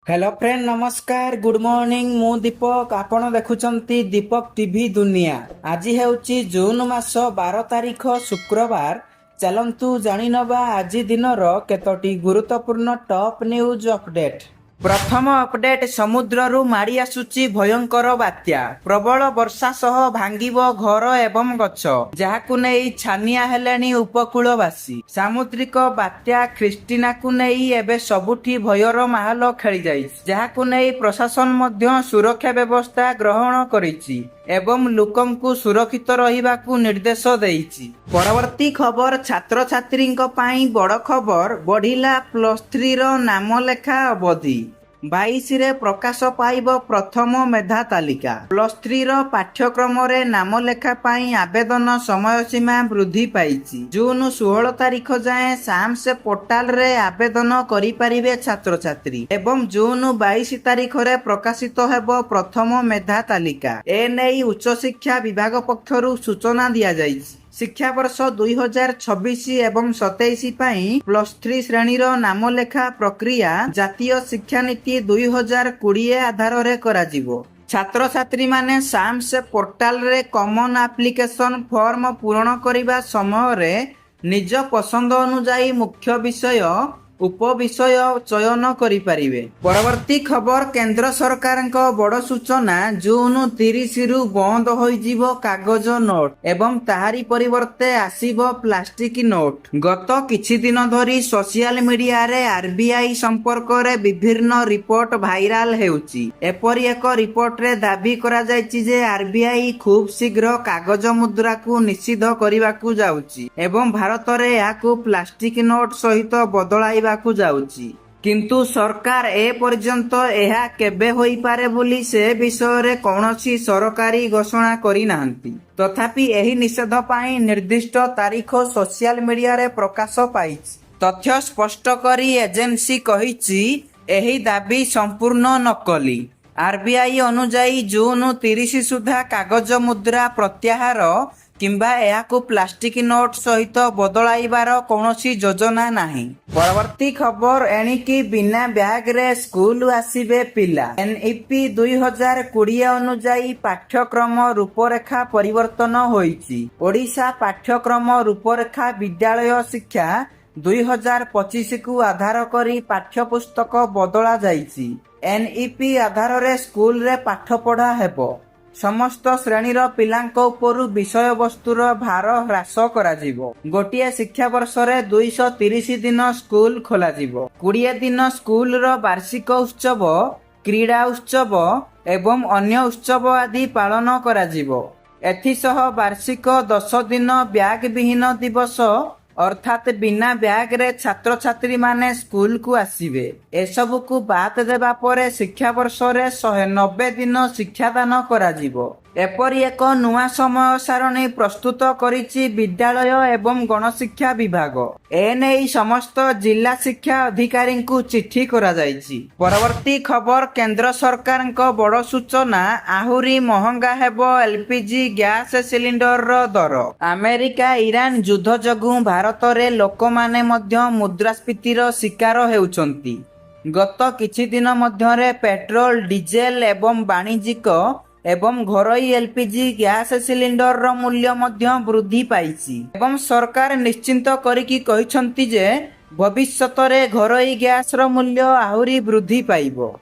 Hello friend नमस्कार good morning मु दीपक आपण देखुचंती दीपक टीवी दुनिया। आज हेउची जून मास 12 तारीख शुक्रवार। चलंतु जानि नबा आज दिनर केतोटी गुरुत्वपूर्ण टॉप न्यूज अपडेट। प्रथम अपडेट समुद्ररू माड़ी आसुची भयंकर बात्या। प्रबल वर्षा सह भांगिब घर एवं गछ जहाकु नेई छानिया हेलेनी उपकूलवासी। सामुद्रिक बात्या क्रिस्टिना को नेई एबे सबुठी भयर माहौल खेली जाइछि जहाकु नेई प्रशासन मध्य सुरक्षा व्यवस्था ग्रहण करिछि एवं लोकंकु सुरक्षित रहिबाकु निर्देश देइछि। परवर्ती खबर छात्र छात्रींक पाई बड़ खबर बढ़िला +3 रो नाम लेखा अवधि। 22 रे प्रकाश पाइब प्रथम मेधा तालिका। +3 रो पाठ्यक्रम रे नाम लेखा पाई आवेदन समय सीमा वृद्धि पाइछि। जून 16 तारीख जाए साम्स पोर्टाल रे आवेदन करि परिबे छात्र छात्री एवं जून 22 तारीख रे प्रकाशित हेबो प्रथम मेधा तालिका। एनेई उच्च शिक्षा विभाग पक्षरु सूचना दिया जाइछि। शिक्षा वर्ष 2026 एवं 27 पाई +3 श्रेणीर नाम लेखा प्रक्रिया जातीय शिक्षा नीति 2020 आधार रे कराजिवो। छात्र छात्री माने साम्स पोर्टाल रे कॉमन एप्लिकेशन फॉर्म पूरण करिबा समय रे निज पसंद अनुसार मुख्य विषय उपविषय चयन करि परिबे। परवर्ती खबर केंद्र सरकार बड़ सूचना जून 30 रु बंद होइजिवो कागज नोट एवं ताहारी परिवर्ते आसीबो प्लास्टिक नोट। गत किछि दिन धरी सोशल मीडिया रे आरबीआई संपर्क रे विभिन्न रिपोर्ट भाइराल हेउची। एपरि एक रिपोर्ट रे दाबी करा जायछि जे आरबीआई खूब शीघ्र कागज मुद्रा को निषिद्ध करिबाकू जाउची एवं भारत रे याकू प्लास्टिक नोट सहित बदलाइबा जाउची। किंतु सरकार ए पर्यंत एहा केबे होई पारे बोली से विषय रे कौनसी सरकारी घोषणा करि नाहंती। तथापि एही निषेध पाई निर्दिष्ट तारीख सोशल मीडिया रे प्रकाश पाइछि। तथ्य स्पष्ट करी एजेंसी कहिछि एही दाबी संपूर्ण नकली। आरबीआई अनुसार जून 30 सुधा कागज मुद्रा प्रत्याहार किंबा एहाकु प्लास्टिक नोट सहित बदलाइबार कौनसी योजना नाही। परवर्ती खबर एणिकी बिना ब्याग रे स्कूल आसीबे पिला। एनईपी 2020 अनुसार पाठ्यक्रम रूपरेखा परिवर्तन होईची। ओडिशा पाठ्यक्रम रूपरेखा विद्यालय शिक्षा 2025 को आधार करी पाठ्यपुस्तक बदला जाइची। एनईपी आधार रे स्कूल रे पाठ पढ़ा हेबो। समस्त श्रेणीर पिलांक उपरु विषय वस्तुर भार ह्रास कराजिवो। गोटिए शिक्षा वर्ष रे 230 दिन स्कूल खोलाजिवो। 20 दिन स्कूल रो वार्षिक उत्सव क्रीड़ा उत्सव एवं अन्य उत्सव आदि पालन कराजिवो। एथिसह वार्षिक 10 दिन ब्याग विहीन दिवस अर्थात बिना ब्याग रे छात्र छात्री माने स्कूल को आसीबे। एसबु को बात देबा परे शिक्षा वर्ष रे 190 दिन शिक्षादान कराजिवो। एपरि एक नुआ समय सारणी प्रस्तुत करिछि विद्यालय एवं गणशिक्षा विभाग। एनेई समस्त जिला शिक्षा अधिकारी को चिट्ठी करा जाइछि। परवर्ती खबर केंद्र सरकार बड़ सूचना आहुरी महंगा हेबो एलपीजी गैस सिलिंडर रो दर। अमेरिका ईरान युद्ध जगु भारत रे लोक माने मध्य मुद्रास्फीतिर शिकार हेउचंती। गत किछि दिन मध्यरे पेट्रोल डीजेल एवं वाणिज्यिक एवं घरोई एलपीजी गैस सिलिंडर रो मूल्य मध्य वृद्धि पाइछि एवं सरकार निश्चिंत करिकि कहिसंती जे भविष्यत रे घरोई गैस रो मूल्य आहुरी वृद्धि पाइबो।